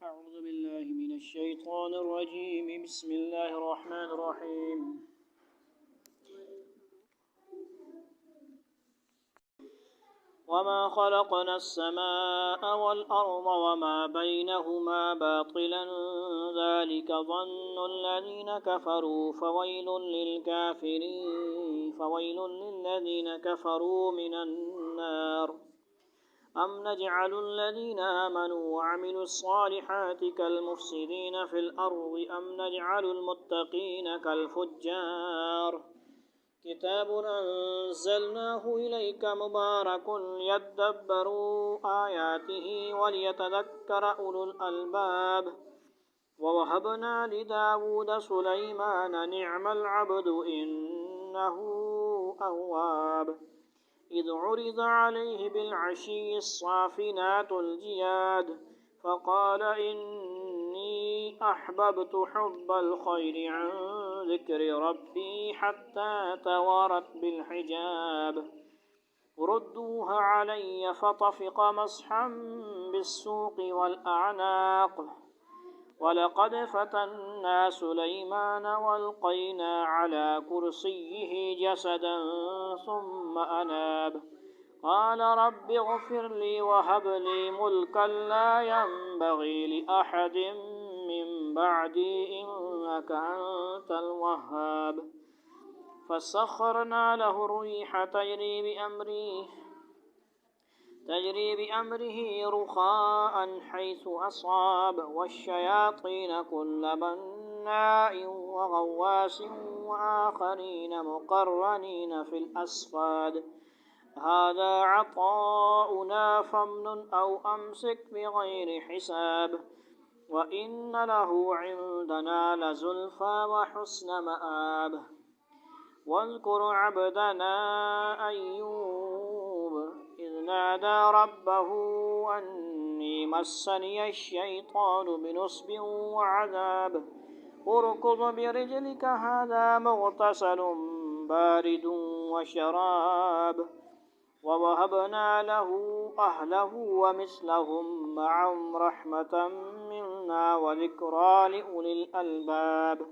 أعوذ بالله من الشيطان الرجيم. بسم الله الرحمن الرحيم. وما خلقنا السماء والأرض وما بينهما باطلا ذلك ظن الذين كفروا فويل للذين كفروا من النار. أم نجعل الذين آمنوا وعملوا الصالحات كالمفسدين في الأرض أم نجعل المتقين كالفجار. كتاب أنزلناه إليك مبارك ليدبروا آياته وليتذكر أولو الألباب. ووهبنا لداود سليمان نعم العبد إنه أواب. إذ عرض عليه بالعشي الصافنات الجياد فقال إني أحببت حب الخير عن ذكر ربي حتى توارت بالحجاب. ردوها علي فطفق مسحا بالسوق والأعناق. ولقد فتنا سليمان والقينا على كرسيه جسدا ثم أناب. قال رب اغفر لي وهب لي ملكا لا ينبغي لأحد من بعدي إنك أنت الوهاب. فسخرنا له الريح تجري بأمره رخاء حيث أصاب والشياطين كل بناء وغواس وآخرين مقرنين في الأصفاد. هذا عطاؤنا فامنن أو أمسك بغير حساب. وإن له عندنا لزلفى وحسن مآب. واذكر عبدنا أيوب إذ نادى ربه أني مسني الشيطان بنصب وعذاب. اركض برجلك هذا مغتسل بارد وشراب. ووهبنا له أهله ومثلهم معهم رحمة منا وذكرى لأولي الألباب.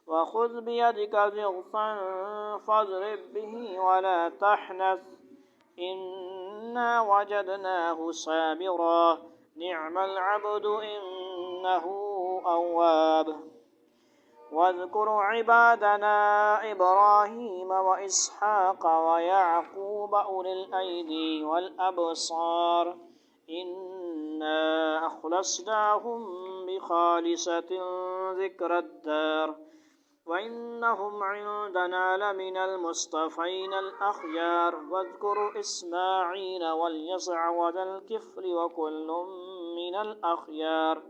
وخذ بيدك ضغطا فاضرب به ولا تحنث إنا وجدناه صابرا نعم العبد إنه أواب. واذكر عبادنا إبراهيم وإسحاق ويعقوب أولي الأيدي والأبصار إنا أخلصناهم بخالصة ذكر الدار وإنهم عندنا لمن المصطفين الأخيار. واذكر إسماعيل واليسع وذا الكفل وكل من الأخيار.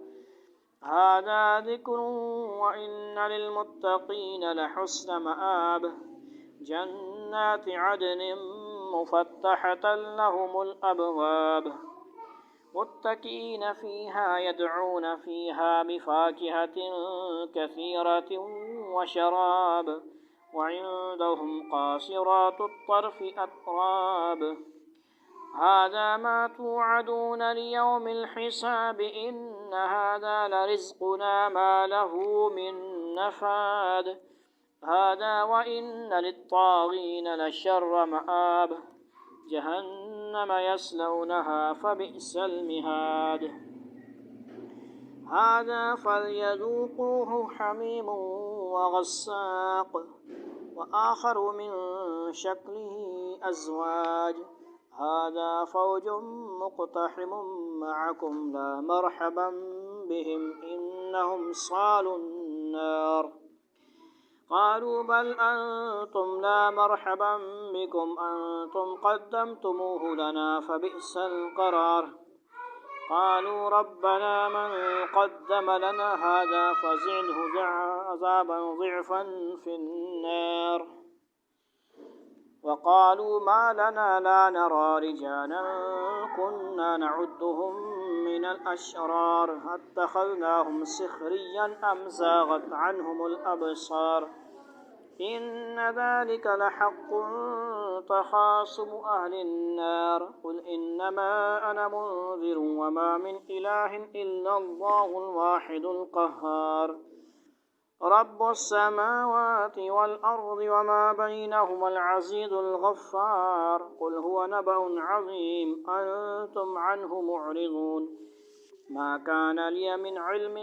هذا ذكر وإن للمتقين لحسن مآب. جنات عدن مفتحة لهم الأبواب متكئين فيها يدعون فيها بفاكهة كثيرة وشراب. وعندهم قاصرات الطرف أتراب. هذا ما توعدون ليوم الحساب إن هذا لرزقنا ما له من نفاد. هذا وإن للطاغين لشر مآب. جهنم يصلونها فبئس المهاد. هذا فليذوقوه حميم وغساق وآخر من شكله أزواج. هذا فوج مقتحم معكم لا مرحبا بهم إنهم صالوا النار. قالوا بل أنتم لا مرحبا بكم أنتم قدمتموه لنا فبئس القرار. قالوا ربنا من قدم لنا هذا فزده عذابا ضعفا في النار. وقالوا ما لنا لا نرى رجالا كنا نعدهم من الأشرار اتخذناهم سخريا أم زاغت عنهم الأبصار إن ذلك لحق تخاصم أهل النار قل إنما أنا منذر وما من إله إلا الله الواحد القهار رب السماوات والأرض وما بينهما العزيز الغفار قل هو نبأ عظيم أنتم عنه معرضون ما كان لي من علم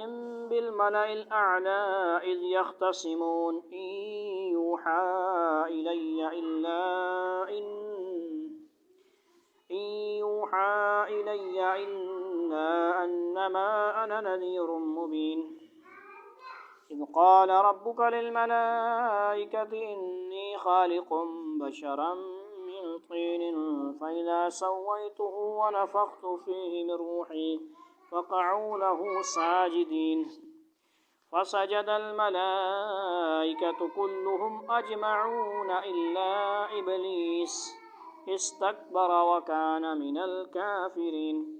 بالملأ الأعلى إذ يختصمون إن يوحى إلي إلا أنما أنا نذير مبين إذ قال ربك للملائكة إني خالق بشرا من طين فإذا سويته ونفخت فيه من روحي فقعوا له ساجدين فسجد الملائكة كلهم أجمعون إلا إبليس استكبر وكان من الكافرين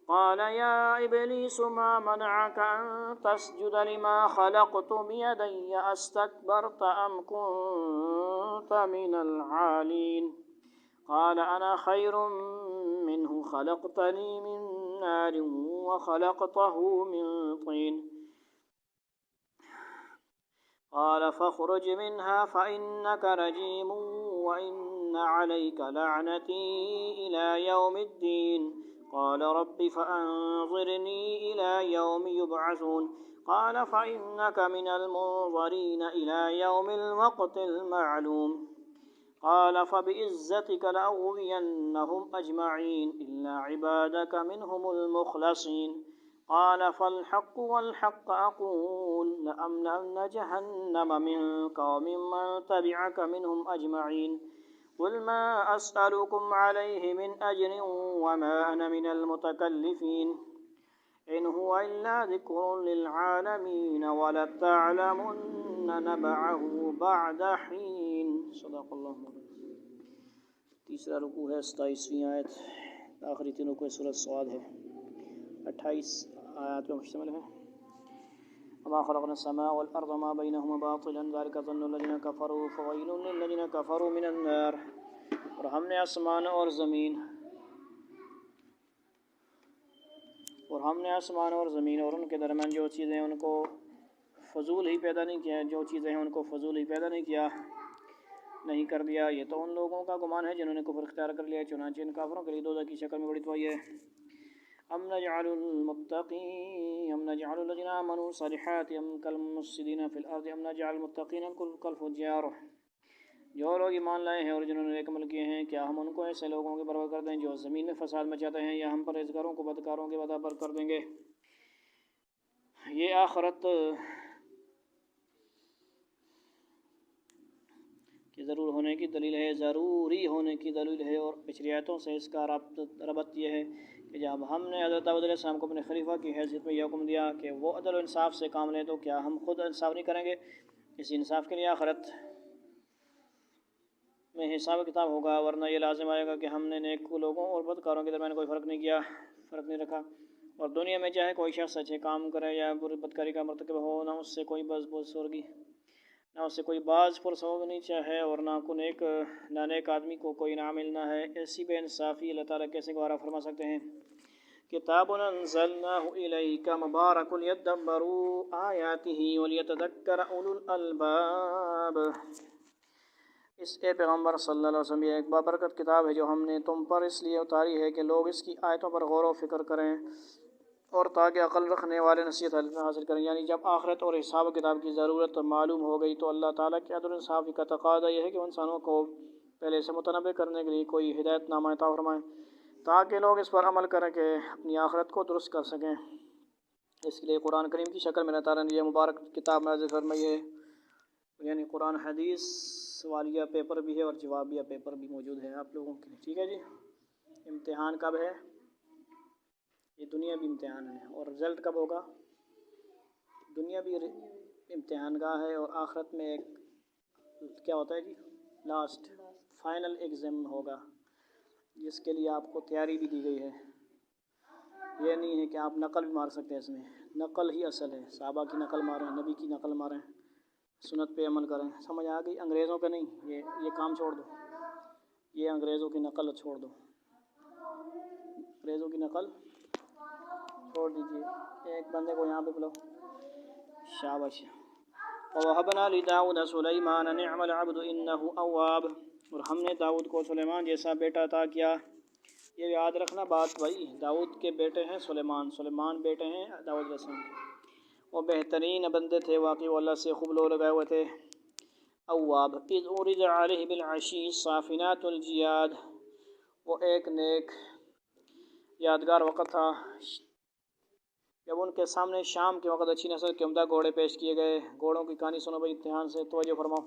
قال يا إبليس ما منعك أن تسجد لما خلقت بيدي أستكبرت أم كنت من العالين قال أنا خير منه خلقتني من نار وخلقته من طين قال فاخرج منها فإنك رجيم وإن عليك لعنتي إلى يوم الدين قال رب فأنظرني إلى يوم يبعثون قال فإنك من المنظرين إلى يوم الوقت المعلوم قال فبعزتك لأغوينهم أجمعين إلا عبادك منهم المخلصين قال فالحق والحق أقول لأملأن جهنم منك وممن تبعك منهم أجمعين قل ما أسألكم عليه من أجر وما أنا من المتكلفين إن هو إلا ذكر للعالمين ولتعلمن نبعه بعد حين صدق اللہ تیسرا رکوع ہے 27ویں آیت آخری تین رکوع سورۃ صاد ہے 28 آیات پر مشتمل ہے وما خلقنا السماء والأرض وما بينهما باطلا ذلك ظن الذين كفروا فويل للذين كفروا من النار اور ہم نے آسمان اور زمین اور ان کے درمیان جو چیزیں ان کو فضول ہی پیدا نہیں کیا جو چیزیں ہیں ان کو فضول ہی پیدا نہیں کر دیا یہ تو ان لوگوں کا گمان ہے جنہوں نے کفر اختیار کر لیا چنانچہ ان کافروں کے لیے دوزخ کی شکل میں بڑی تباہی ہے ام نجعل الذين آمنوا الصالحات ام كالمفسدين في الارض ام نجعل المتقين كالفجار جو لوگ ایمان لائے ہیں اور جنہوں نے نیک عمل کیے ہیں کیا ہم ان کو ایسے لوگوں کے برابر کر دیں جو زمین میں فساد مچاتے ہیں یا ہم پرہیزگاروں کو بدکاروں کے برابر کر دیں گے یہ آخرت کی ضروری ہونے کی دلیل ہے اور پچھلی آیتوں سے اس کا ربط یہ ہے کہ جب ہم نے حضرت داؤد علیہ السلام کو اپنے خلیفہ کی حیثیت میں یہ حکم دیا کہ وہ عدل و انصاف سے کام لیں تو کیا ہم خود انصاف نہیں کریں گے اس انصاف کے لیے آخرت میں حساب کتاب ہوگا ورنہ یہ لازم آئے گا کہ ہم نے نیک لوگوں اور بدکاروں کے درمیان کوئی فرق نہیں رکھا اور دنیا میں چاہے کوئی شخص اچھے کام کرے یا بری بدکاری کا مرتکب ہو نہ اس سے کوئی باز پرس ہوگی چاہے اور نہ نیک آدمی کو کوئی نام ملنا ہے ایسی بے انصافی اللہ تعالیٰ کیسے گوارا فرما سکتے ہیں کتاب انزلناہ الیک مبارک لیدبروا آیاتہ ولیتذکر اولو الالباب اس پیغمبر صلی اللہ علیہ وسلم یہ ایک بابرکت کتاب ہے جو ہم نے تم پر اس لیے اتاری ہے کہ لوگ اس کی آیتوں پر غور و فکر کریں اور تاکہ عقل رکھنے والے نصیحت حاصل کریں یعنی جب آخرت اور حساب و کتاب کی ضرورت معلوم ہو گئی تو اللہ تعالیٰ کے عدل و انصاف کا تقاضا یہ ہے کہ انسانوں کو پہلے سے متنبع کرنے کے لیے کوئی ہدایت نامہ عطا فرمائیں تاکہ لوگ اس پر عمل کریں کہ اپنی آخرت کو درست کر سکیں اس کے لیے قرآن کریم کی شکل میں اللہ تعالیٰ نے یہ مبارک کتاب نازل فرمائی ہے یعنی قرآن حدیث سوالیہ پیپر بھی ہے اور جوابیہ پیپر بھی موجود ہے آپ لوگوں کے لیے ٹھیک ہے جی امتحان کب ہے یہ دنیا بھی امتحان ہے اور رزلٹ کب ہوگا دنیا بھی امتحان گاہ ہے اور آخرت میں ایک کیا ہوتا ہے جی لاسٹ فائنل ایگزام ہوگا جس کے لیے آپ کو تیاری بھی دی گئی ہے یہ نہیں ہے کہ آپ نقل بھی مار سکتے ہیں اس میں نقل ہی اصل ہے صحابہ کی نقل ماریں نبی کی نقل ماریں سنت پہ عمل کریں سمجھ آ گئی انگریزوں پہ نہیں یہ کام چھوڑ دو یہ انگریزوں کی نقل چھوڑ دو، انگریزوں کی نقل چھوڑ دیجیے، ایک بندے کو یہاں پہ بلاؤ، شاباش۔ وَوَهَبْنَا لِدَاوُدَ سُلَيْمَانَ نِعْمَ الْعَبْدُ إِنَّهُ أَوَّابٌ، اور ہم نے داؤد کو سلیمان جیسا بیٹا عطا کیا۔ یہ یاد رکھنا بات بھائی، داؤد کے بیٹے ہیں سلیمان بیٹے ہیں داؤد علیہ السلام کے، وہ بہترین بندے تھے، واقعی وہ اللہ سے خوب لو لگائے ہوئے تھے۔ اواب اذ عرض علیہ بالعشی الصافنات الجیاد، وہ ایک نیک یادگار وقت تھا جب ان کے سامنے شام کے وقت اچھی نسل کے عمدہ گھوڑے پیش کیے گئے۔ گھوڑوں کی کہانی سنو بھائی، دھیان سے توجہ فرماؤ۔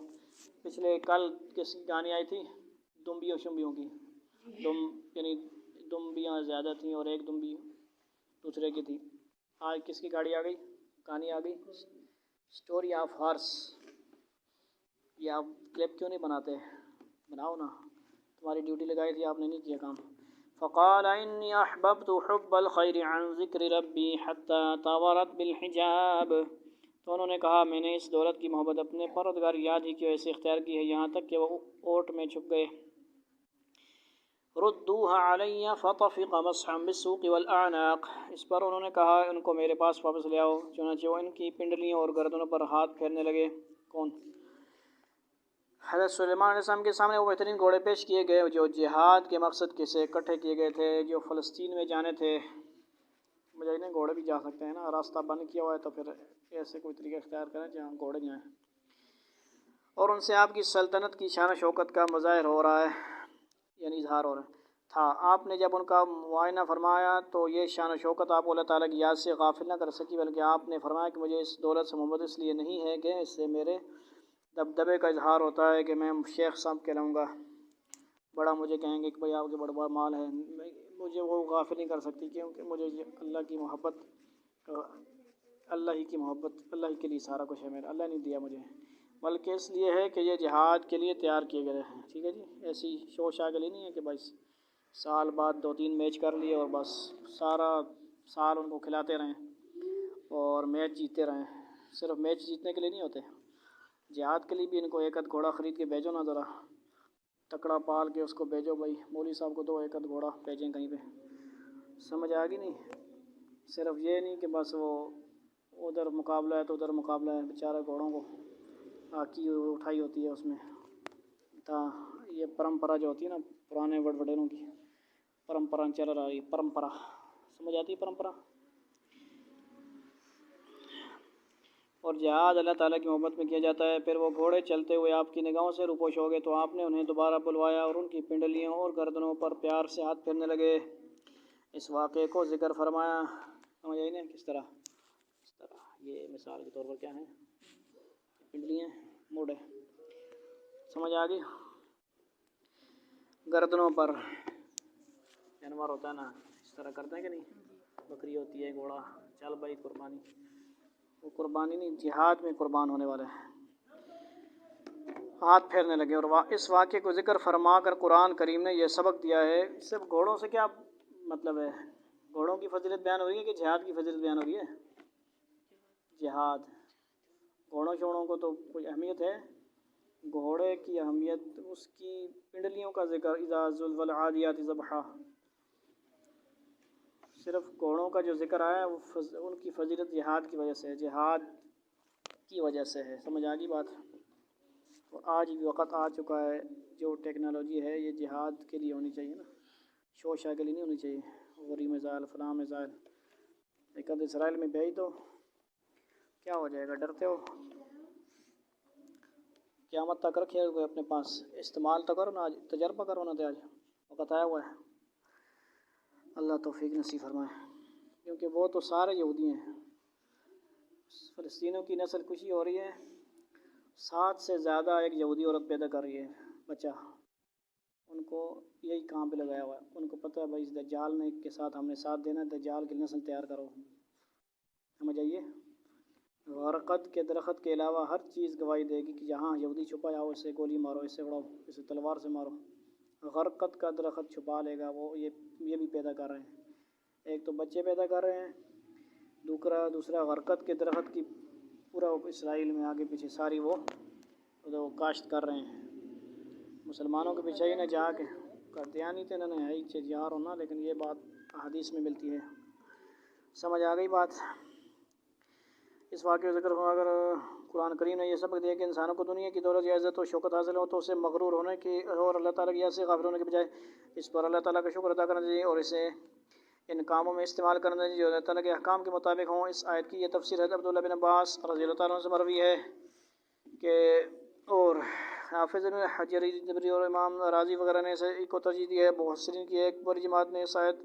پچھلے کل کس کی کہانی آئی تھی؟ دمبیوں شمبیوں کی، یعنی دمبیاں زیادہ تھیں اور ایک دمبی دوسرے کی تھی۔ آج کس کی گاڑی آ گئی، کہانی آ گئی؟ Story of horse. یہ آپ کلپ کیوں نہیں بناتے؟ بناؤ نا، تمہاری ڈیوٹی لگائی تھی آپ نے نہیں کیا کام۔ فقال انی احببت حب الخیر عن ذکر ربی حتی طاورت بالحجاب، تو انہوں نے کہا میں نے اس دولت کی محبت اپنے پروردگار یاد ہی کی وجہ سے اختیار کی ہے، یہاں تک کہ وہ اوٹ میں چھپ گئے۔ ردوها علی فطفق مسحا بالسوق والاعناق، اس پر انہوں نے کہا ان کو میرے پاس واپس لے آؤ، چنانچہ وہ ان کی پنڈلیوں اور گردنوں پر ہاتھ پھیرنے لگے۔ کون؟ حضرت سلیمان علیہ السلام کے سامنے وہ بہترین گھوڑے پیش کیے گئے جو جہاد کے مقصد کے سے اکٹھے کیے گئے تھے، جو فلسطین میں جانے تھے۔ مجھے نہیں، گھوڑے بھی جا سکتے ہیں نا، راستہ بند کیا ہوا ہے تو پھر ایسے کوئی طریقہ اختیار کریں جہاں گھوڑے جائیں۔ اور ان سے آپ کی سلطنت کی شان و شوکت کا مظاہر ہو رہا ہے، یعنی اظہار ہو رہا تھا۔ آپ نے جب ان کا معائنہ فرمایا تو یہ شان و شوکت آپ کو اللہ تعالیٰ کی یاد سے غافل نہ کر سکی، بلکہ آپ نے فرمایا کہ مجھے اس دولت سے محبت اس لیے نہیں ہے کہ اس سے میرے دبدبے کا اظہار ہوتا ہے کہ میں شیخ صاحب کہلاؤں گا، بڑا مجھے کہیں گے کہ بھائی آپ کے بڑا مال ہے، مجھے وہ غافل نہیں کر سکتی، کیونکہ مجھے اللہ کی محبت، اللہ ہی کی محبت، اللہ ہی کے لیے سارا کچھ ہے میرا، اللہ نے دیا مجھے، بلکہ اس لیے ہے کہ یہ جہاد کے لیے تیار کیے گئے ہیں۔ ٹھیک ہے جی، ایسی شو شاہ کے لیے نہیں ہے کہ بس سال بعد 2-3 میچ کر لیے اور بس سارا سال ان کو کھلاتے رہیں اور میچ جیتے رہیں، صرف میچ جیتنے کے لیے نہیں ہوتے، جہاد کے لیے بھی ان کو ایک آدھ گھوڑا خرید کے بھیجو نا، ذرا تکڑا پال کے اس کو بھیجو بھائی، مولوی صاحب کو دو ایک آدھ گھوڑا بھیجیں کہیں پہ، سمجھ آ گئی نہیں؟ صرف یہ نہیں کہ بس وہ ادھر مقابلہ ہے تو ادھر مقابلہ ہے، بیچارہ گھوڑوں کو آکی اٹھائی ہوتی ہے اس میں، یہ پرمپرا جو ہوتی ہے نا پرانے وڈیروں کی پرمپرا چل رہی، پرمپرا سمجھ آتی ہے پرمپرا۔ اور جہاد اللہ تعالیٰ کی محبت میں کیا جاتا ہے۔ پھر وہ گھوڑے چلتے ہوئے آپ کی نگاہوں سے روپوش ہو گئے تو آپ نے انہیں دوبارہ بلوایا اور ان کی پنڈلیوں اور گردنوں پر پیار سے ہاتھ پھیرنے لگے۔ اس واقعے کو ذکر فرمایا، سمجھ آئی نا کس طرح؟ یہ مثال کے طور پر کیا ہے، پنڈلیاں موڑے، سمجھ آ گئی؟ گردنوں پر جانور ہوتا ہے نا، اس طرح کرتے ہیں کہ نہیں، بکری ہوتی ہے، گھوڑا، چل بھائی قربانی، وہ قربانی نہیں، جہاد میں قربان ہونے والے ہیں، ہاتھ پھیرنے لگے۔ اور اس واقعے کو ذکر فرما کر قرآن کریم نے یہ سبق دیا ہے۔ صرف گھوڑوں سے کیا مطلب ہے؟ گھوڑوں کی فضیلت بیان ہو رہی ہے کہ جہاد کی فضیلت بیان ہو رہی ہے؟ جہاد، گھوڑوں شوڑوں کو تو کوئی اہمیت ہے؟ گھوڑے کی اہمیت اس کی پنڈلیوں کا ذکر، اذا زلزل العادیات ضبحا، صرف گھوڑوں کا جو ذکر آیا ہے وہ ان کی فضیلت جہاد کی وجہ سے ہے، جہاد کی وجہ سے ہے، سمجھ آ گئی بات؟ اور آج بھی وقت آ چکا ہے، جو ٹیکنالوجی ہے یہ جہاد کے لیے ہونی چاہیے نا، شو شاہ کے لیے نہیں ہونی چاہیے، غوری میزائل فلاں میزائل، ایک آدھ اسرائیل میں بھیج دو کیا ہو جائے گا؟ ڈرتے ہو؟ قیامت تک رکھے ہوئے اپنے پاس، استعمال تو کرو نا، آج تجربہ کرو نا، آج وقت آیا ہوا ہے، اللہ توفیق نصیب فرمائے، کیونکہ وہ تو سارے یہودی ہیں، فلسطینیوں کی نسل کشی ہو رہی ہے، 7 سے زیادہ ایک یہودی عورت پیدا کر رہی ہے بچہ، ان کو یہی کام پہ لگایا ہوا ہے، ان کو پتہ ہے بھائی اس دجال نے کے ساتھ ہم نے ساتھ دینا ہے، دجال کی نسل تیار کرو، سمجھ آئیے؟ غرقد کے درخت کے علاوہ ہر چیز گواہی دے گی کہ جہاں یہودی چھپایا ہو اسے گولی مارو، اسے اڑاؤ، اسے تلوار سے مارو، غرقد کا درخت چھپا لے گا وہ، یہ بھی پیدا کر رہے ہیں، ایک تو بچے پیدا کر رہے ہیں، دوسرا غرقد کے درخت کی پورا اسرائیل میں آگے پیچھے ساری وہ کاشت کر رہے ہیں، مسلمانوں کے پیچھے ہی نہ جا کے قادیانی تھے انہوں نے ہے ہی یار ہونا، لیکن یہ بات حدیث میں ملتی ہے۔ سمجھ آ گئی بات؟ اس واقعے کا ذکر ہوا، اگر قرآن کریم نے یہ سبق دیا کہ انسانوں کو دنیا کی دولت یا عزت و شوکت حاصل ہو تو اسے مغرور ہونے کی اور اللہ تعالیٰ کی یاد سے غافل ہونے کے بجائے اس پر اللہ تعالیٰ کا شکر ادا کرنا چاہیے اور اسے ان کاموں میں استعمال کرنا چاہیے جو اللہ تعالیٰ کے احکام کے مطابق ہوں۔ اس آیت کی یہ تفسیر حضرت عبداللہ بن عباس رضی اللہ تعالیٰ عنہ سے مروی ہے کہ اور حافظ ابن حجر جبری اور امام راضی وغیرہ نے اسے کو ترجیح دی ہے۔ محسرین کی ایک بڑی جماعت نے اس آیت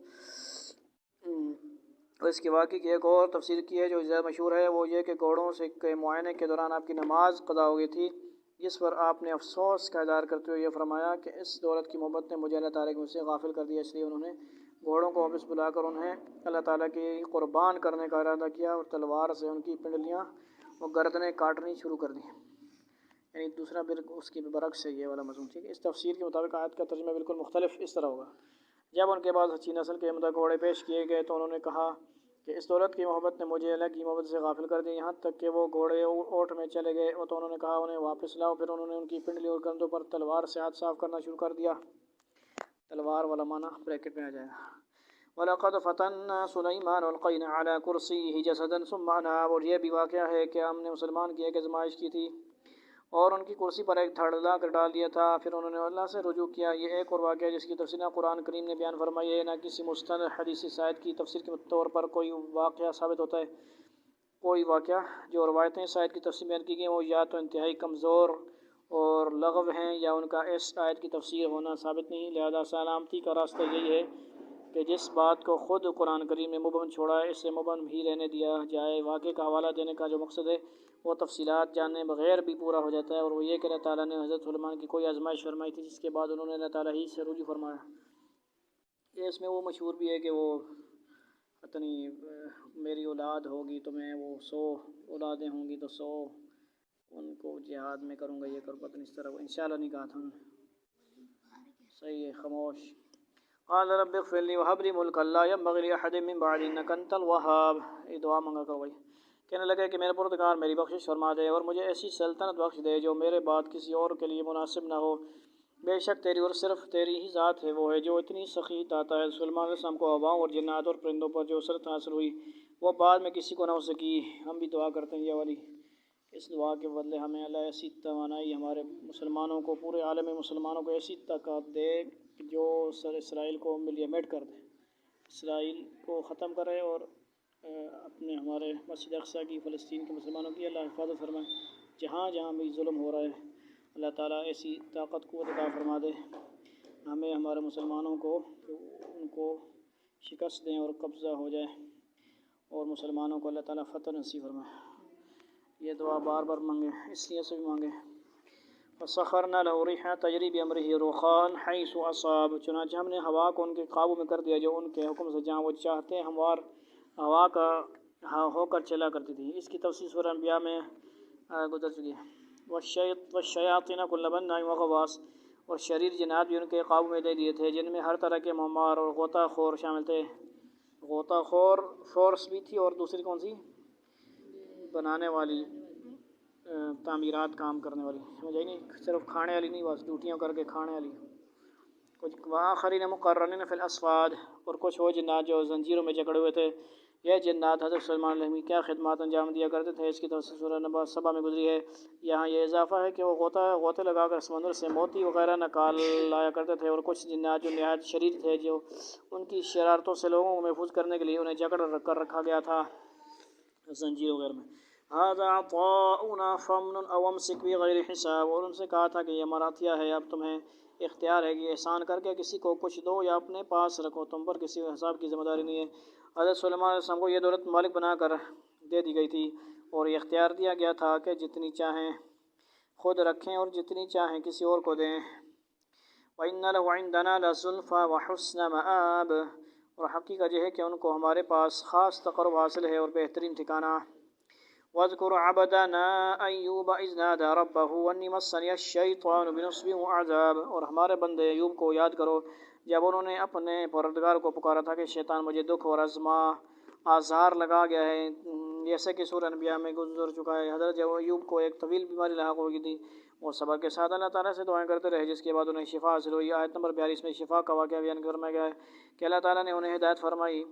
اور اس کے واقعے کی ایک اور تفسیر کی ہے جو زیادہ مشہور ہے، وہ یہ کہ گھوڑوں سے کے معائنے کے دوران آپ کی نماز قضا ہو گئی تھی، جس پر آپ نے افسوس کا اظہار کرتے ہوئے یہ فرمایا کہ اس دولت کی محبت نے مجھے اللہ تعالیٰ کی مجھ سے غافل کر دیا، اس لیے انہوں نے گھوڑوں کو واپس بلا کر انہیں اللہ تعالیٰ کی قربان کرنے کا ارادہ کیا اور تلوار سے ان کی پنڈلیاں و گردنیں کاٹنی شروع کر دیں۔ یعنی دوسرا اس کی برعکس ہے یہ والا مضمون، ٹھیک ہے۔ اس تفسیر کے مطابق آیت کا ترجمہ بالکل مختلف اس طرح ہوگا: جب ان کے بعد اچھی نسل کے عمدہ گھوڑے پیش کیے گئے تو انہوں نے کہا کہ اس دولت کی محبت نے مجھے اللہ کی محبت سے غافل کر دیا، یہاں تک کہ وہ گھوڑے اونٹ میں چلے گئے تو انہوں نے کہا انہیں واپس لاؤ، پھر انہوں نے ان کی پنڈلی اور کندھوں پر تلوار سے ہاتھ صاف کرنا شروع کر دیا۔ تلوار والا معنی بریکٹ میں آ جائے گا۔ وَلَقَدْ فَتَنَّا سُلَيْمَانَ وَأَلْقَيْنَا عَلَى كُرْسِيِّهِ جَسَدًا ثُمَّ أَنَابَ، اور یہ بھی واقعہ ہے کہ ہم نے مسلمان کی ایک آزمائش کی تھی اور ان کی کرسی پر ایک دھڑ لا کر ڈال دیا تھا، پھر انہوں نے اللہ سے رجوع کیا۔ یہ ایک اور واقعہ جس کی تفسیر قرآن کریم نے بیان فرمائی ہے، نہ کسی مستند حدیث شاید کی تفسیر کے طور پر کوئی واقعہ ثابت ہوتا ہے۔ کوئی واقعہ جو روایتیں شاید کی تفسیر بیان کی گئی ہیں وہ یا تو انتہائی کمزور اور لغو ہیں یا ان کا اس آیت کی تفسیر ہونا ثابت نہیں، لہذا سلامتی کا راستہ یہی ہے کہ جس بات کو خود قرآن کریم نے مبہم چھوڑا ہے اسے مبہم ہی رہنے دیا جائے۔ واقعے کا حوالہ دینے کا جو مقصد ہے وہ تفصیلات جاننے بغیر بھی پورا ہو جاتا ہے، اور وہ یہ کہ اللہ تعالیٰ نے حضرت سلیمان کی کوئی آزمائش فرمائی تھی جس کے بعد انہوں نے اللہ تعالیٰ ہی سے رجوع فرمایا۔ یہ اس میں وہ مشہور بھی ہے کہ وہ پتہ نہیں میری اولاد ہوگی تو میں وہ 100 اولادیں ہوں گی تو 100 ان کو جہاد میں کروں گا، یہ کروں، پتہ نہیں اس طرح وہ انشاءاللہ نہیں کہا تھا۔ صحیح ہے، خاموش۔ قال رب اغفر لي وهب لي ملكا لا ينبغي لأحد من بعدي إنك أنت الوهاب، یہ دعا مانگا کرو بھائی۔ کہنے لگے کہ میرے پروردگار میری بخشش فرما دے اور مجھے ایسی سلطنت بخش دے جو میرے بعد کسی اور کے لیے مناسب نہ ہو، بے شک تیری اور صرف تیری ہی ذات ہے، وہ ہے جو اتنی سخی عطا ہے۔ سلیمان علیہ السلام کو ہواؤں اور جنات اور پرندوں پر جو سلطنت حاصل ہوئی وہ بعد میں کسی کو نہ ہو سکی۔ ہم بھی دعا کرتے ہیں یہ والی، اس دعا کے بدلے ہمیں اللہ ایسی توانائی ہمارے مسلمانوں کو، پورے عالم مسلمانوں کو ایسی طاقت دے جو سر اسرائیل کو ملیمیٹ کر دے، اسرائیل کو ختم کرے، اور اپنے ہمارے مسجد اقصیٰ کی، فلسطین کے مسلمانوں کی اللہ حفاظت فرمائے۔ جہاں جہاں بھی ظلم ہو رہا ہے اللہ تعالیٰ ایسی طاقت کو عطا فرما دے ہمیں، ہمارے مسلمانوں کو، ان کو شکست دیں اور قبضہ ہو جائے، اور مسلمانوں کو اللہ تعالیٰ فتح نصیب فرمائے۔ یہ دعا بار بار مانگے، اس لیے سے بھی مانگے۔ فَسَخَّرْنَا لَهُ الرِّيحَ تَجْرِي بِأَمْرِهِ رُخَاءً حَيْثُ أَصَابَ، چنانچہ ہم نے ہوا کو ان کے قابو میں کر دیا جو ان کے حکم سے جہاں وہ چاہتے ہموار ہوا کا ہو کر چلا کرتی تھی۔ اس کی تفسیر سورہ انبیاء میں گزر چکی ہے۔ وَالشَّيَاطِينَ كُلَّ بَنَّاءٍ وَغَوَّاصٍ، اور شریر جنات بھی ان کے قابو میں دے دیے تھے جن میں ہر طرح کے مہمار اور غوطہ خور شامل تھے۔ غوطہ خور فورس بھی تھی اور دوسری کون سی؟ بنانے والی، تعمیرات کام کرنے والی، سمجھ آئی نہیں؟ صرف کھانے والی نہیں، بس ڈیوٹیاں کر کے کھانے والی۔ کچھ وآخرین مقرنین فی الاصفاد، اور کچھ وہ جنات جو زنجیروں میں جکڑے ہوئے تھے۔ یہ جنات حضرت سلیمان علیہ السلام کیا خدمات انجام دیا کرتے تھے، اس کی تفسیر سورہ نبأ 7 میں گزری ہے۔ یہاں یہ اضافہ ہے کہ وہ غوطے لگا کر سمندر سے موتی وغیرہ نکال لایا کرتے تھے، اور کچھ جنات جو نہایت شریر تھے جو ان کی شرارتوں سے لوگوں کو محفوظ کرنے کے لیے انہیں جکڑ کر رکھا گیا تھا زنجیر وغیرہ میں۔ هذا عطاؤنا فامنن او امسک بغیر حساب، اور ان سے کہا تھا کہ یہ ہمارا عطیہ ہے، اب تمہیں اختیار ہے کہ احسان کر کے کسی کو کچھ دو یا اپنے پاس رکھو، تم پر کسی حساب کی ذمہ داری نہیں ہے۔ حضرت سلیمان علیہ السلام کو یہ دولت مالک بنا کر دے دی گئی تھی اور یہ اختیار دیا گیا تھا کہ جتنی چاہیں خود رکھیں اور جتنی چاہیں کسی اور کو دیں۔ وَإِنَّ لَهُ عِندَنَا لَزُلْفَىٰ وَحُسْنَ مَآبٍ، اور حقیقت یہ ہے کہ ان کو ہمارے پاس خاص تقرب حاصل ہے اور بہترین ٹھکانہ۔ وَاذْكُرْ عَبْدَنَا أَيُّوبَ إِذْ نَادَىٰ رَبَّهُ أَنِّي مَسَّنِيَ الشَّيْطَانُ بِنُصْبٍ وَعَذَابٍ، اور ہمارے بندے ایوب کو یاد کرو جب انہوں نے اپنے پروردگار کو پکارا تھا کہ شیطان مجھے دکھ اور آزار لگا گیا ہے، جیسے کہ سورہ انبیاء میں گزر چکا ہے۔ حضرت ایوب کو ایک طویل بیماری لاحق ہو گئی تھی، وہ صبر کے ساتھ اللہ تعالیٰ سے دعائیں کرتے رہے، جس کے بعد انہیں شفا حاصل ہوئی۔ آیت نمبر 42 میں شفا کا واقعہ بیان فرمایا گیا ہے کہ اللہ تعالیٰ نے انہیں ہدایت فرمائی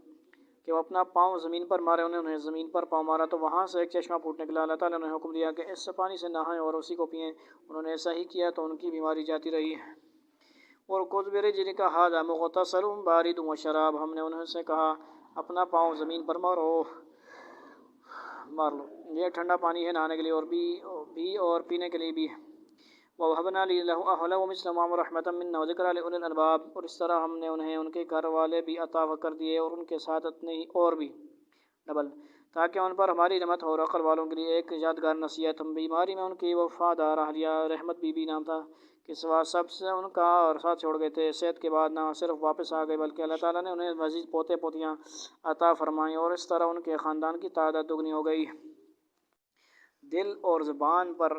کہ وہ اپنا پاؤں زمین پر مارے۔ انہیں زمین پر پاؤں مارا تو وہاں سے ایک چشمہ پھوٹنے کے لیے اللہ تعالیٰ نے حکم دیا کہ اس پانی سے نہائیں اور اسی کو پئیں۔ انہوں نے ایسا ہی کیا تو ان کی بیماری جاتی رہی۔ اور کذبر جن کا ھذا مغتسل بارد و شراب، ہم نے انہیں سے کہا اپنا پاؤں زمین پر مار لو، یہ ٹھنڈا پانی ہے نہانے کے لیے اور پینے کے لیے بھی۔ وَوَهَبْنَا لَهُ أَهْلَهُ وَمِثْلَهُ مَعَهُمْ رَحْمَةً مِنَّا وَذِكْرَىٰ لِأُولِي الْأَلْبَابِ، اور اس طرح ہم نے انہیں ان کے گھر والے بھی عطا کر دیے اور ان کے ساتھ اتنے ہی اور بھی ڈبل، تاکہ ان پر ہماری رحمت ہو اور عقل والوں کے لیے ایک یادگار نصیحت۔ ہم بیماری میں ان کی وفادار اہلیہ رحمت بی بی نام تھا کہ سوا سب سے ان کا اور ساتھ چھوڑ گئے تھے۔ صحت کے بعد نہ صرف واپس آ گئے بلکہ اللہ تعالیٰ نے انہیں مزید پوتے پوتیاں عطا فرمائیں اور اس طرح ان کے خاندان کی تعداد دگنی ہو گئی۔ دل اور زبان پر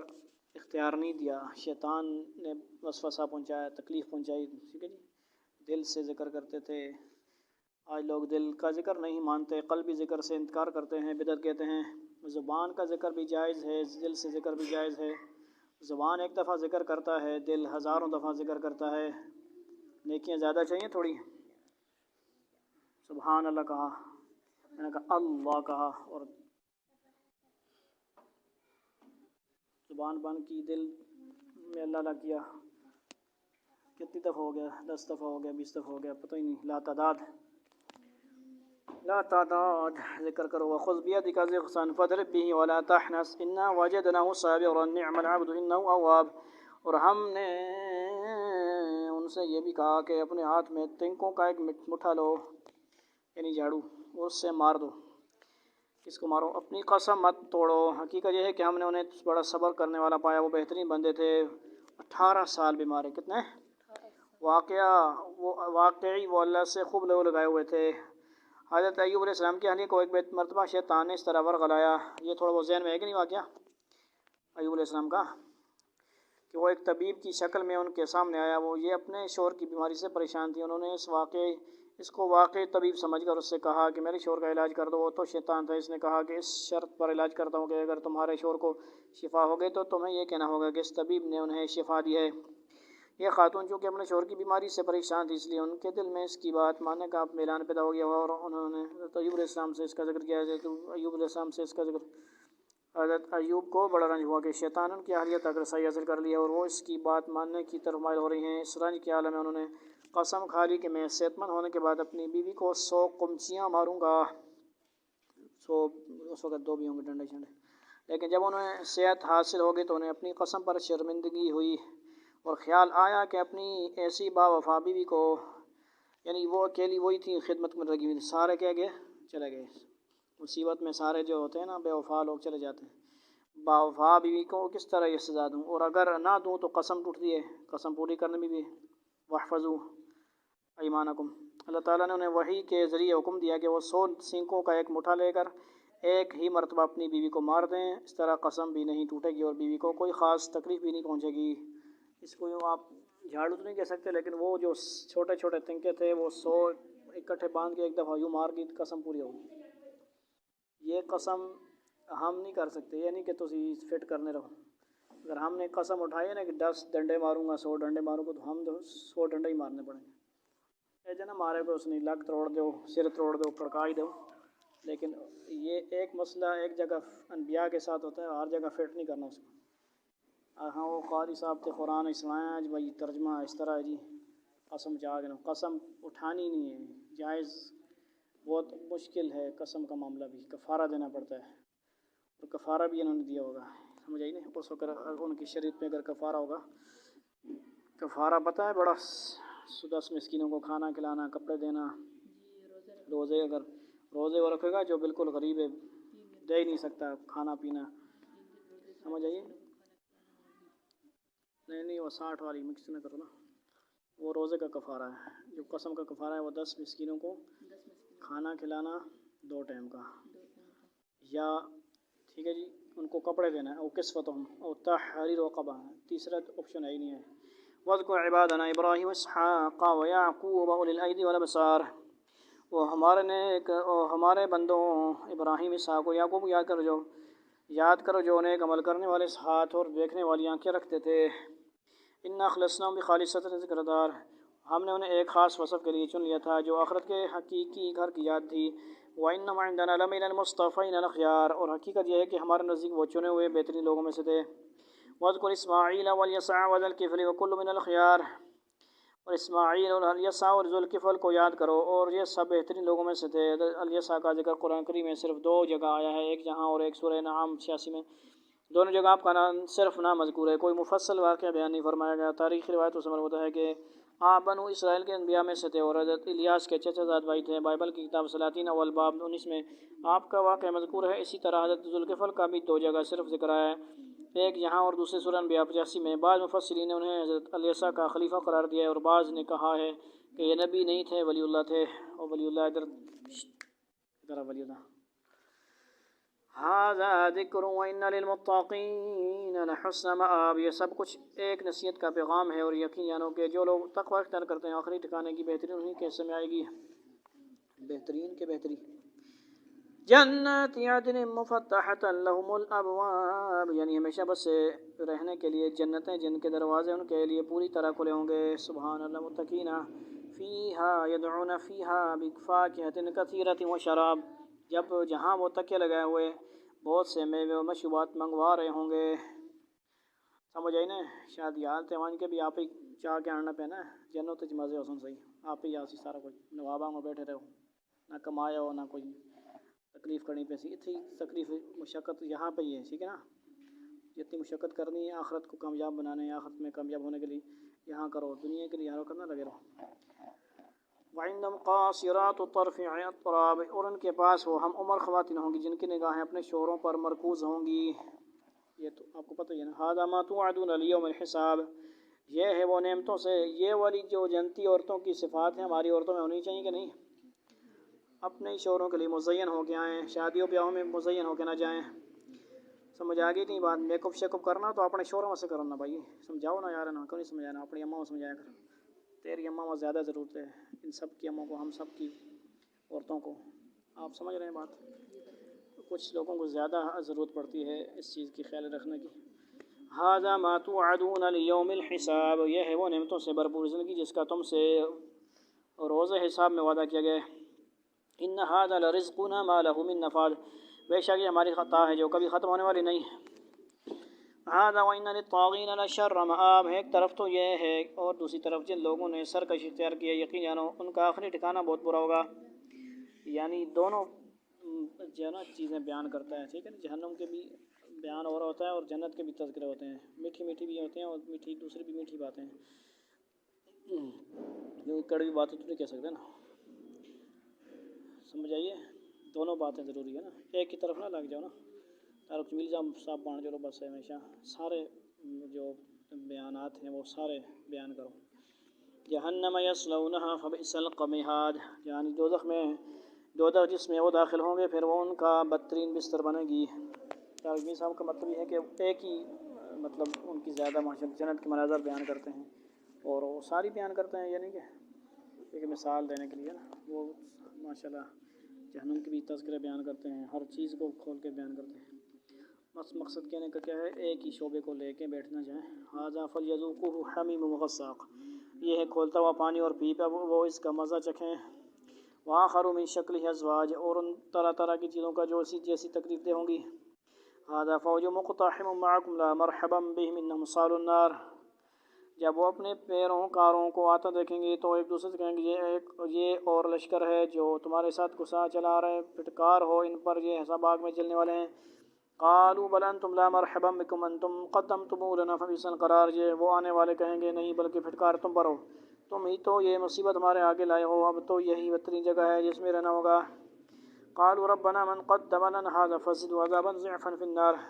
اختیار نہیں دیا، شیطان نے وسوسہ پہنچایا، تکلیف پہنچائی، ٹھیک ہے جی۔ دل سے ذکر کرتے تھے، آج لوگ دل کا ذکر نہیں مانتے، قلبی ذکر سے انکار کرتے ہیں، بدعت کہتے ہیں۔ زبان کا ذکر بھی جائز ہے، دل سے ذکر بھی جائز ہے۔ زبان ایک دفعہ ذکر کرتا ہے، دل ہزاروں دفعہ ذکر کرتا ہے۔ نیکیاں زیادہ چاہیے تھوڑی؟ سبحان اللہ کہا، میں نے کہا اللہ کہا، اور زبان بند کی، دل میں اللہ اللہ کیا، کتنی دفعہ ہو گیا؟ 10 دفعہ ہو گیا، 20 دفعہ ہو گیا، پتہ ہی نہیں، لا تعداد ذکر کرو۔ وَخُذْ بِيَدِكَ ضِغْثًا فَاضْرِب بِهِ وَلَا تَحْنَثْ إِنَّا وَجَدْنَاهُ صَابِرًا نِعْمَ الْعَبْدُ إِنَّهُ أَوَّابٌ، اور ہم نے ان سے یہ بھی کہا کہ اپنے ہاتھ میں تنکوں کا ایک مٹھا لو، یعنی جھاڑو، اس سے مار دو، اس کو مارو، اپنی قسم مت توڑو۔ حقیقت یہ ہے کہ ہم نے انہیں بڑا صبر کرنے والا پایا، وہ بہترین بندے تھے۔ 18 سال بیمار، کتنے واقعی وہ اللہ سے خوب لو لگائے ہوئے تھے۔ حضرت ایوب علیہ السلام کی اہلیہ کو ایک مرتبہ شیطان نے اس طرح ورغلایا، یہ تھوڑا بہت ذہن میں ہے کہ نہیں واقعہ ایوب علیہ السلام کا، کہ وہ ایک طبیب کی شکل میں ان کے سامنے آیا۔ وہ یہ اپنے شوہر کی بیماری سے پریشان تھی۔ انہوں نے اس کو واقعی طبیب سمجھ کر اس سے کہا کہ میرے شوہر کا علاج کر دو۔ وہ تو شیطان تھا، اس نے کہا کہ اس شرط پر علاج کرتا ہوں کہ اگر تمہارے شوہر کو شفا ہو گئی تو تمہیں یہ کہنا ہوگا کہ اس طبیب نے انہیں شفا دی ہے۔ یہ خاتون چونکہ اپنے شوہر کی بیماری سے پریشان تھی، اس لیے ان کے دل میں اس کی بات ماننے کا میلان پیدا ہو گیا، اور انہوں نے حضرت ایوب علیہ السلام سے اس کا ذکر کیا۔ ایوب علیہ السلام سے اس کا ذکر، حضرت ایوب کو بڑا رنج ہوا کہ شیطان ان کی اہلیہ تک رسائی حاصل کر لی ہے اور وہ اس کی بات ماننے کی طرف مائل ہو رہی ہیں۔ اس رنج کے عالم میں انہوں نے قسم کھا لی کہ میں صحت مند ہونے کے بعد اپنی بیوی کو 100 قمچیاں ماروں گا۔ 100 اس وقت 2 بھی ہوں گے ڈنڈے شنڈے۔ لیکن جب انہیں صحت حاصل ہوگی تو انہیں اپنی قسم پر شرمندگی ہوئی اور خیال آیا کہ اپنی ایسی با وفا بیوی کو، یعنی وہ اکیلی وہی تھی خدمت میں لگی ہوئی، سارے کہہ گئے چلے گئے۔ مصیبت میں سارے جو ہوتے ہیں نا بے وفا لوگ چلے جاتے ہیں۔ با وفا بیوی کو کس طرح یہ سزا دوں، اور اگر نہ دوں تو قسم ٹوٹتی ہے، قسم پوری کرنے میں بھی۔ واحفظوا ایمانکم، اللہ تعالیٰ نے انہیں وحی کے ذریعے حکم دیا کہ وہ 100 سینگوں کا ایک مٹھا لے کر ایک ہی مرتبہ اپنی بیوی کو مار دیں، اس طرح قسم بھی نہیں ٹوٹے گی اور بیوی کو کوئی خاص تکلیف بھی نہیں پہنچے گی۔ اس کو آپ جھاڑو تو نہیں کہہ سکتے، لیکن وہ جو چھوٹے چھوٹے تنکے تھے وہ 100 اکٹھے باندھ کے ایک دفعہ یوں مار کی قسم پوری ہوگی۔ یہ قسم ہم نہیں کر سکتے، یہ نہیں کہ تسی فٹ کرنے رہو۔ اگر ہم نے قسم اٹھائی ہے نا کہ 10 ڈنڈے ماروں گا، 100 ڈنڈے ماروں گا، تو ہم 100 ڈنڈے ہی مارنے پڑیں گے۔ ایسے نہ مارے کو اس نے لگ توڑ دو، سر توڑ دو، پڑکائی دو، لیکن یہ ایک مسئلہ ایک جگہ انبیاء کے ساتھ ہوتا ہے، ہر جگہ فٹ نہیں کرنا اس کو۔ ہاں وہ قاری صاحب تھے قرآن اسلام بھائی ترجمہ اس طرح ہے جی، قسم چاہ کے قسم اٹھانی نہیں ہے، جائز بہت مشکل ہے قسم کا معاملہ بھی، کفارہ دینا پڑتا ہے، اور کفارہ بھی انہوں نے دیا ہوگا، سمجھ آئی نہیں؟ اس وقت ان کی شریعت میں اگر کفارہ ہوگا، کفارہ پتہ ہے بڑا 10 مسکینوں کو کھانا کھلانا، کپڑے دینا، روزے اگر روزے وہ رکھے گا جو بالکل غریب ہے، دے ہی نہیں سکتا کھانا پینا، سمجھ آئیے؟ نہیں وہ 60 والی مکس نہ کرو نا، وہ روزے کا کفارہ ہے۔ جو قسم کا کفارہ ہے وہ 10 مسکینوں کو کھانا کھلانا 2 ٹائم کا، یا ٹھیک ہے جی ان کو کپڑے دینا ہے، او کسوتہم او تحریر رقبہ، تیسرا آپشن ہے ہی نہیں ہے۔ وَاذْكُرْ عِبَادَنَا إِبْرَاهِيمَ وَإِسْحَاقَ وَيَعْقُوبَ أُولِي الْأَيْدِي وَالْأَبْصَارِ، وہ ہمارے بندوں ابراہیم، اسحاق و یعقوب یاد کر جو یاد کرو جو انہیں عمل کرنے والے ہاتھ اور دیکھنے والی آنکھیں رکھتے تھے۔ انا اخلصناہم بخالصۃ ذکر دار، ہم نے انہیں ایک خاص وصف کے لیے چن لیا تھا جو آخرت کے حقیقی گھر کی یاد تھی۔ وَإِنَّهُمْ عِندَنَا لَمِنَ الْمُصْطَفَيْنَ الْأَخْيَارِ، اور حقیقت یہ ہے کہ ہمارے نزدیک وہ چنے ہوئے بہترین لوگوں میں سے تھے۔ وَاذْكُرْ إِسْمَاعِيلَ وَالْيَسَعَ وَذَا الْكِفْلِ وَكُلٌّ مِّنَ الْأَخْيَارِ، اور اسماعیل اور الیسع اور ذوالکفل کو یاد کرو، اور یہ سب بہترین لوگوں میں سے تھے۔ الیسع کا ذکر قرآن کریم میں صرف 2 جگہ آیا ہے، ایک جہاں اور ایک سورہ انعام 86 میں۔ دونوں جگہ آپ کا نام صرف نام مذکور ہے، کوئی مفصل واقعہ بیان نہیں فرمایا گیا۔ تاریخی روایتوں سے معلوم ہوتا ہے کہ آپ بنو اسرائیل کے انبیاء میں سے تھے اور حضرت الیاس کے چچا زاد بھائی تھے۔ بائبل کی کتاب سلاطین اول باب 19 میں آپ کا واقعہ مذکور ہے۔ اسی طرح حضرت ذوالکفل کا بھی 2 جگہ صرف ذکر آیا ہے، ایک یہاں اور دوسرے سورہ انبیاء 85 میں۔ بعض مفسرین نے انہیں حضرت الیسع کا خلیفہ قرار دیا ہے، اور بعض نے کہا ہے کہ یہ نبی نہیں تھے، ولی اللہ تھے۔ اور ولی اللہ ادھر ولی اللہ ھذا ذکر وَإِنَّ لِلْمُتَّقِينَ لَحُسْنَ مآب، یہ سب کچھ ایک نصیحت کا پیغام ہے، اور یقین جانو کہ جو لوگ تقوی اختیار کرتے ہیں آخری ٹھکانے کی بہترین انہیں کے حصے میں آئے گی۔ بہترین کے بہترین جنات عدن مفتحۃ لهم الابواب، یعنی ہمیشہ بس رہنے کے لیے جنتیں جن کے دروازے ان کے لیے پوری طرح کھلے ہوں گے۔ سبحان اللہ، متقین فیہا یدعون فیہا بفاکہۃ کثیرۃ وشراب، جب جہاں وہ تکیے لگائے ہوئے بہت سے میوے و مشروبات منگوا رہے ہوں گے۔ سمجھ آئی نا؟ شاید یاد تے وہاں کے بھی آپ ہی چاہ کے آنا پہ نا جنت وچ مزے ہوسن صحیح، آپ ہی یاد سی سارا کچھ، نواباں میں بیٹھے رہو، نہ کمایا ہو نہ کوئی تکلیف کرنی پہ سی، اتنی تکلیف مشقت یہاں پہ ہی ہے، ٹھیک ہے نا؟ جتنی مشقت کرنی ہے آخرت کو کامیاب بنانے ہے، آخرت میں کامیاب ہونے کے لیے یہاں کرو، دنیا کے لیے ہر وقت نہ لگے رہو۔ وعندهم قاصرات الطرف اطراب، اور ان کے پاس وہ ہم عمر خواتین ہوں گی جن کی نگاہیں اپنے شوہروں پر مرکوز ہوں گی۔ یہ تو آپ کو پتہ ہی ہے نا، ھذا ما توعدون لیوم الحساب، یہ ہے وہ نعمتوں سے، یہ والی جو جنتی عورتوں کی صفات ہیں ہماری عورتوں میں ہونی چاہیے کہ نہیں؟ اپنے شوہروں کے لیے مزین ہو کے آئیں، شادیوں بیاہوں میں مزین ہو کے نہ جائیں۔ سمجھ آ گئی نہیں بات؟ میک اپ شیک اپ کرنا تو اپنے شوہروں سے کرو نا بھائی، سمجھاؤ نا یار، نا کیوں نہیں سمجھانا؟ اپنی اماں کو سمجھایا کر، تیری اماں کو زیادہ ضرورت ہے ان سب کی اماں کو، ہم سب کی عورتوں کو۔ آپ سمجھ رہے ہیں بات؟ کچھ لوگوں کو زیادہ ضرورت پڑتی ہے اس چیز کی خیال رکھنے کی۔ ھذا ما توعدون لیوم الحساب، یہ ہے وہ نعمتوں سے بھرپور زندگی جس کا تم سے روز حساب میں وعدہ کیا گیا ہے۔ ان ھذا لرزقنا ما له من نفاد، بے شک یہ ہماری عطا ہے جو کبھی ختم ہونے والی نہیں۔ ھذا وان للطاغین لشر مآب، ایک طرف تو یہ ہے اور دوسری طرف جن لوگوں نے سرکش اختیار کیا، یقین جانو ان کا آخری ٹھکانہ بہت برا ہوگا۔ یعنی دونوں جو ہے نا چیزیں بیان کرتا ہے، ٹھیک ہے نا؟ جہنم کے بھی بیان اور ہوتا ہے اور جنت کے بھی تذکرے ہوتے ہیں، میٹھی میٹھی بھی ہوتے ہیں اور میٹھی دوسری بھی میٹھی باتیں ہیں، کیونکہ کڑوی باتیں تو نہیں کہہ سکتے نا، سمجھ آئیے؟ دونوں باتیں ضروری ہے نا، ایک کی طرف نہ لگ جاؤ نا، تارک جمیل صاحب بان چلو بس ہمیشہ سارے جو بیانات ہیں وہ سارے بیان کرو۔ جہنم یصلونہا فبئس القمہاد، یعنی دوزخ میں، دوزخ جس میں وہ داخل ہوں گے پھر وہ ان کا بدترین بستر بنے گی۔ تارک جمیل صاحب کا مطلب یہ ہے کہ ایک ہی مطلب ان کی زیادہ جنت کے مناظر بیان کرتے ہیں اور وہ ساری بیان کرتے ہیں، یعنی کہ ایک مثال دینے کے لیے نا، وہ ماشاءاللہ جہنم کی بھی تذکرے بیان کرتے ہیں، ہر چیز کو کھول کے بیان کرتے ہیں۔ بس مقصد کہنے کا کیا ہے، ایک ہی شعبے کو لے کے بیٹھنا چاہیں۔ ھذا فلیذوقوہ حمیم وغساق، یہ ہے کھولتا ہوا پانی اور پیپ، اب وہ اس کا مزہ چکھیں۔ وآخر من شکلہ ازواج، اور ان طرح طرح کی چیزوں کا جو اسی جیسی تکلیف دہ ہوں گی۔ ھذا فوج مقتحم معکم لا مرحبا بہم انہم صالوا النار، جب وہ اپنے پیروکاروں کو آتا دیکھیں گے تو ایک دوسرے سے کہیں گے یہ اور لشکر ہے جو تمہارے ساتھ غصہ چلا رہے ہیں، پھٹکار ہو ان پر، یہ سب آگ میں جلنے والے ہیں۔ قالوا بل انتم لا مرحبا بکم انتم قدمتموہ لنا فبئس القرار، یہ وہ آنے والے کہیں گے نہیں بلکہ پھٹکار تم پر ہو، تم ہی تو یہ مصیبت ہمارے آگے لائے ہو، اب تو یہی بدترین جگہ ہے جس میں رہنا ہوگا۔ قالوا ربنا من قدم لنا هذا فزده عذابا ضعفا في النار،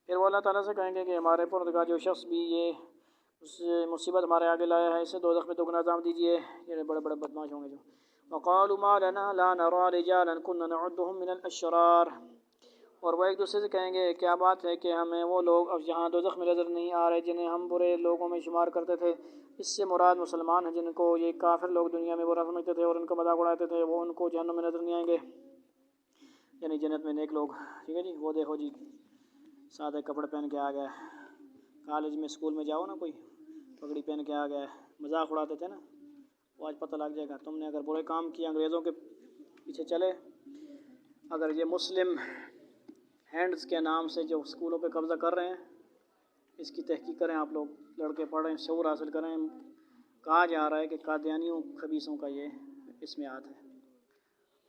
پھر وہ اللہ تعالیٰ سے کہیں گے کہ ہمارے پروردگار جو شخص بھی یہ مصیبت ہمارے آگے لایا ہے اسے دوزخ میں دگنا عذاب دیجیے، یہ بڑے بڑے بدماش ہوں گے جو۔ وقالوا ما لنا لا نرى رجالا كنا نعدهم من الاشرار، اور وہ ایک دوسرے سے کہیں گے کیا بات ہے کہ ہمیں وہ لوگ اب یہاں دوزخ میں نظر نہیں آ رہے جنہیں ہم برے لوگوں میں شمار کرتے تھے۔ اس سے مراد مسلمان ہیں جن کو یہ کافر لوگ دنیا میں برا سمجھتے تھے اور ان کا مذاق اڑاتے تھے، وہ ان کو جہنم میں نظر نہیں آئیں گے، یعنی جنت میں نیک لوگ، ٹھیک ہے جی؟ وہ دیکھو جی سادے کپڑے پہن کے آ گئے، کالج میں اسکول میں جاؤ نا کوئی پگڑی پہن کے آ گئے، مذاق اڑاتے تھے نا، وہ آج پتہ لگ جائے گا تم نے اگر برے کام کیے انگریزوں کے پیچھے چلے۔ اگر یہ مسلم ہینڈز کے نام سے جو اسکولوں پہ قبضہ کر رہے ہیں، اس کی تحقیق کریں آپ لوگ، لڑکے پڑھیں، شعور حاصل کریں۔ کہا جا رہا ہے کہ قادیانیوں خبیثوں کا یہ اس میں ہاتھ ہے۔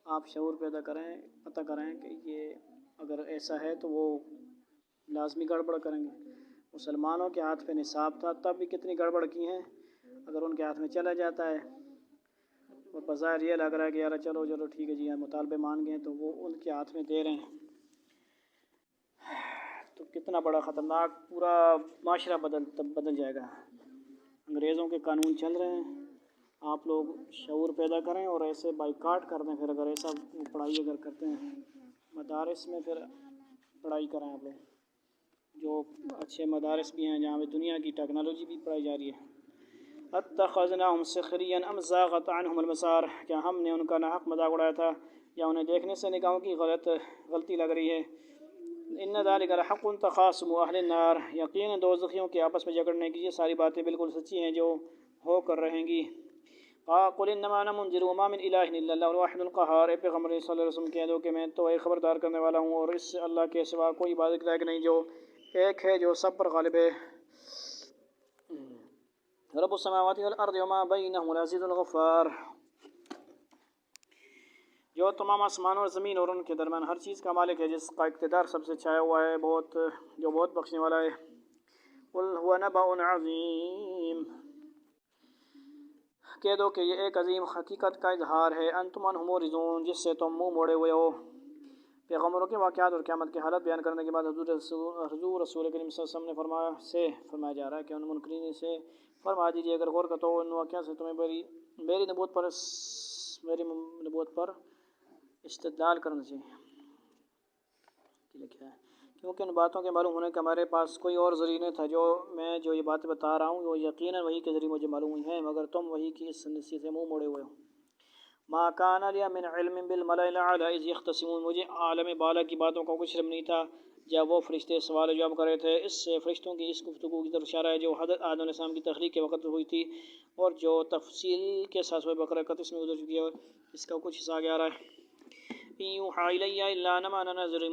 آپ شعور پیدا کریں، پتہ کریں کہ یہ اگر ایسا ہے تو وہ لازمی گڑبڑ کریں گے۔ مسلمانوں کے ہاتھ پہ نصاب تھا تب بھی کتنی گڑبڑ کی ہیں، اگر ان کے ہاتھ میں چلا جاتا ہے اور بظاہر یہ لگ رہا ہے کہ یار چلو ٹھیک ہے جی ہم مطالبے مان گئے، تو وہ ان کے ہاتھ میں دے رہے ہیں، تو کتنا بڑا خطرناک پورا معاشرہ بدل جائے گا۔ انگریزوں کے قانون چل رہے ہیں، آپ لوگ شعور پیدا کریں اور ایسے بائیکاٹ کر دیں۔ پھر اگر ایسا پڑھائی اگر کرتے ہیں مدارس میں، پھر پڑھائی کریں آپ لوگ، جو اچھے مدارس بھی ہیں جہاں پہ دنیا کی ٹیکنالوجی بھی پڑھائی جا رہی ہے۔ اتخذناہم سخریا ام زاغت عنہم الابصار، کیا ہم نے ان کا ناحق مذاق اڑایا تھا یا انہیں دیکھنے سے نگاہوں کی غلطی لگ رہی ہے۔ ان ذلک لحق تخاصم اہل النار، یقینا دوزخیوں کے آپس میں جھگڑنے کی یہ ساری باتیں بالکل سچی ہیں جو ہو کر رہیں گی۔ قل انما انا منذر وما من الہ الا اللہ الواحد القہار، اے پیغمبر صلی اللہ علیہ وسلم کہہ دو کہ میں تو ایک خبردار کرنے والا ہوں، اور اس سے اللہ کے سوا کوئی عبادت لائق نہیں جو ایک ہے، جو سب پر غالب ہے۔ رب السماوات والارض وما بینہما العزیز الغفار، جو تمام آسمانوں اور زمین اور ان کے درمیان ہر چیز کا مالک ہے، جس کا اقتدار سب سے چھایا ہوا ہے، جو بہت بخشنے والا ہے۔ قل هو نبأ عظیم، کہہ دو کہ یہ ایک عظیم حقیقت کا اظہار ہے، انتم عنہ معرضون، جس سے تم منہ موڑے ہوئے ہو۔ پیغمبروں کے واقعات اور قیامت کی حالت بیان کرنے کے بعد حضور رسول کریم صلی اللہ علیہ وسلم نے فرمایا جا رہا ہے کہ ان منکرین سے فرما دیجیے اگر غور کرو ان واقعات سے تمہیں میری نبوت پر استدلال کرنا چاہیے، کیونکہ ان باتوں کے معلوم ہونے کا ہمارے پاس کوئی اور ذریعہ نہیں تھا۔ جو یہ باتیں بتا رہا ہوں وہ یقیناً وحی کے ذریعے مجھے معلوم ہوئی ہیں، مگر تم وحی کی اس نصیحت سے منہ موڑے ہوئے ہو۔ ما کان لی من علم بالملأ الاعلی اذ یختصمون، مجھے عالم بالا کی باتوں کا کچھ علم نہیں تھا جب وہ فرشتے سوال جواب کر رہے تھے۔ اس سے فرشتوں کی اس گفتگو کی طرف اشارہ ہے جو حضرت آدم علیہ السلام کی تخلیق کے وقت ہوئی تھی، اور جو تفصیل کے ساتھ سورہ بقرہ 31 میں گزر چکی ہے، اس کا کچھ حصہ آگے آ رہا ہے۔ یوحی الی الا انما انا نذیر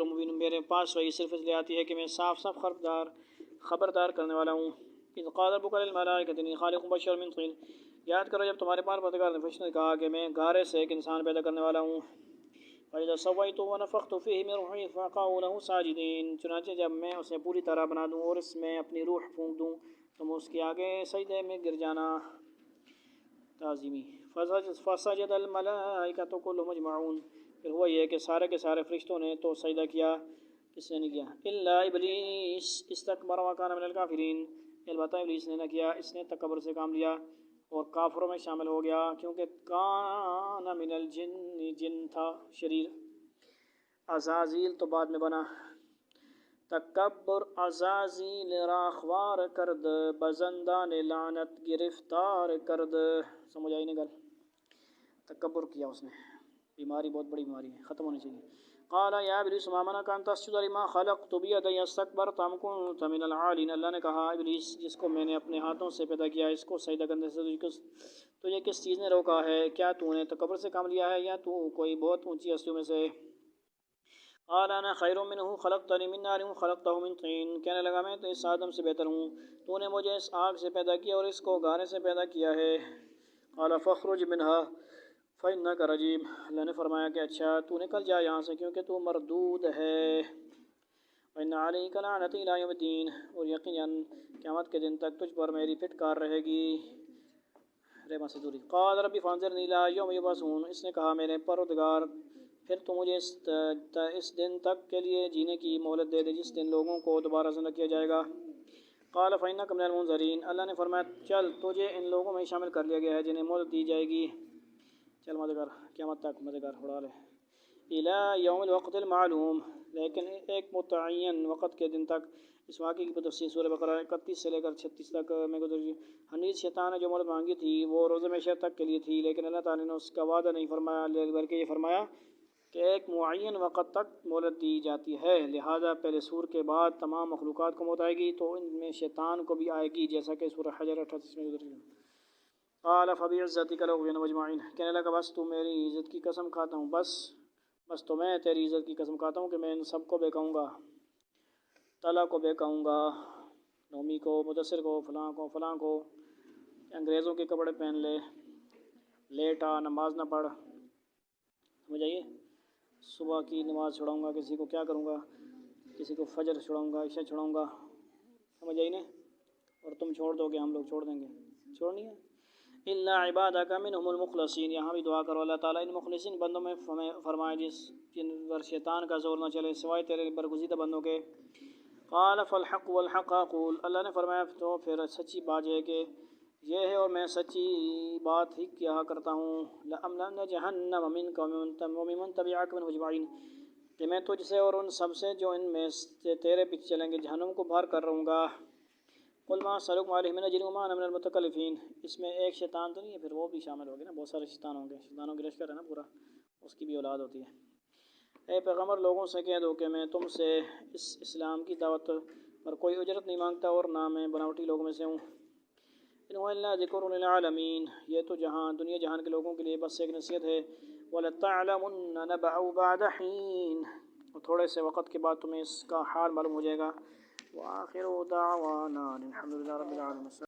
مبین، میرے پاس وہی صرف اس لیے آتی ہے کہ میں صاف خبردار کرنے والا ہوں۔ اذ قال ربک للملائکۃ انی خالق بشرا من طین، یاد کرو جب تمہارے پروردگار نے فرشتوں نے کہا کہ میں گارے سے ایک انسان پیدا کرنے والا ہوں۔ فَإِذَا سَوَّيْتُهُ وَنَفَخْتُ فِيهِ مِن رُوحِي فَقَعُوا لَهُ سَاجِدِينَ، چنانچہ جب میں اسے پوری طرح بنا دوں اور اس میں اپنی روح پھونک دوں، تم اس کے آگے سجدے میں گر جانا تعظیمی۔ فَسَجَدَ الْمَلَائِكَةُ كُلُّهُمْ أَجْمَعُونَ، پھر ہوا یہ کہ سارے کے سارے فرشتوں نے تو سجدہ کیا، کس نے نہیں کیا؟ إِلَّا إِبْلِيسَ اسْتَكْبَرَ وَكَانَ مِنَ الْكَافِرِينَ، البتہ ابلیس نے نہ کیا، اس نے تکبر سے کام لیا اور کافروں میں شامل ہو گیا، کیونکہ کان من الجن، جن تھا شریر۔ عزازیل تو بعد میں بنا۔ تکبر عزازیل راخوار کرد، بزندان لعنت گرفتار کرد، سمجھ آئی نہیں گل؟ تکبر کیا اس نے، بیماری بہت بڑی بیماری ہے، ختم ہونی چاہیے۔ قال یا ابلیس ما منعک ان تسجد لما خلقت بیدی استکبرت ام کنت من العالین، اللہ نے کہا ابلیس جس کو میں نے اپنے ہاتھوں سے پیدا کیا، اس کو سجدہ کرنے سے تجھے کس چیز نے روکا ہے؟ کیا تو نے تکبر سے کام لیا ہے یا تو کوئی بہت اونچی ہستیوں میں سے؟ قال انا خیر منہ خلقتنی من نار خلقتہ من طین، کہنے لگا میں تو اس آدم سے بہتر ہوں، تو نے مجھے اس آگ سے پیدا کیا اور اس کو گارے سے پیدا کیا ہے۔ قال فاخرج منها فإنک رجیم، اللہ نے فرمایا کہ اچھا تو نکل جا یہاں سے کیونکہ تو مردود ہے۔ وإن علیک لعنتی الی یوم الدین، اور یقیناً قیامت کے دن تک تجھ پر میری پھٹکار رہے گی، رحمت سے دوری۔ قال رب فانظرنی الی یوم یبعثون، اس نے کہا میرے پروردگار پھر تو مجھے اس دن تک کے لیے جینے کی مہلت دے دے جس دن لوگوں کو دوبارہ زندہ کیا جائے گا۔ قال فإنک من المنظرین، اللہ نے فرمایا چل تجھے ان لوگوں میں شامل کر لیا گیا ہے جنہیں مہلت دی جائے گی، چل مزے کر قیامت تک مزے کر اڑا لے۔ الی یوم الوقت المعلوم، لیکن ایک متعین وقت کے دن تک۔ اس واقعے کی تفصیل سورہ بقرہ 31 سے لے کر 36 تک میں گزر گئی۔ حنیذ شیطان نے جو مہلت مانگی تھی وہ روز محشر تک کے لیے تھی، لیکن اللہ تعالیٰ نے اس کا وعدہ نہیں فرمایا، بلکہ یہ فرمایا کہ ایک معین وقت تک مہلت دی جاتی ہے، لہذا پہلے سور کے بعد تمام مخلوقات کو موت آئے گی تو ان میں شیطان کو بھی آئے گی، جیسا کہ سورہ حجر 38 میں گزر گیا۔ قال فبعزتک لأغوینہم اجمعین، کہنے لگا بس تو میری عزت کی قسم کھاتا ہوں، بس تو میں تیری عزت کی قسم کھاتا ہوں کہ میں ان سب کو بہکاؤں گا، طلحہ کو بہکاؤں گا، نومی کو، مدثر کو، فلاں کو، انگریزوں کے کپڑے پہن لے، لیٹا، نماز نہ پڑھ، سمجھ آئیے، صبح کی نماز چھڑاؤں گا، کسی کو کیا کروں گا، کسی کو فجر چھڑاؤں گا، عشاء چھڑاؤں گا، سمجھ آئی نا، اور تم چھوڑ دو گے، ہم لوگ چھوڑ دیں گے، چھوڑنی ہے۔ الا عبادک منہم المخلصین، یہاں بھی دعا کرو اللہ تعالیٰ ان مخلصین بندوں میں فرمائے جن پر شیطان کا زور نہ چلے، سوائے تیرے برگزیدہ بندوں کے۔ قال فالحق والحق اقول، اللہ نے فرمایا تو پھر سچی بات ہے کہ یہ ہے اور میں سچی بات ہی کیا کرتا ہوں، لأملأن جہنم منک وممن تبعک منهم اجمعین، کہ میں تجھ سے اور ان سب سے جو ان میں سے تیرے پیچھے چلیں گے جہنم کو بھر کر رہوں گا۔ قل ما اسألکم علیہ من اجر وما انا من المتکلفین، اس میں ایک شیطان تو نہیں ہے، پھر وہ بھی شامل ہوگی نا، بہت سارے شیطان ہوں گے، شیطانوں کی لشکر ہے نا پورا، اس کی بھی اولاد ہوتی ہے۔ اے پیغمبر لوگوں سے کہہ دو کہ میں تم سے اس اسلام کی دعوت پر کوئی اجرت نہیں مانگتا اور نہ میں بناوٹی لوگوں میں سے ہوں۔ ان هو الا ذکر للعالمین، یہ تو دنیا جہان کے لوگوں کے لیے بس ایک نصیحت ہے۔ وَلَتَعْلَمُنَّ نَبَأَهُ بَعْدَ حِینٍ، اور تھوڑے سے وقت کے بعد تمہیں اس کا حال معلوم ہو جائے گا۔ وآخر دعوانا الحمد للہ رب العالمین۔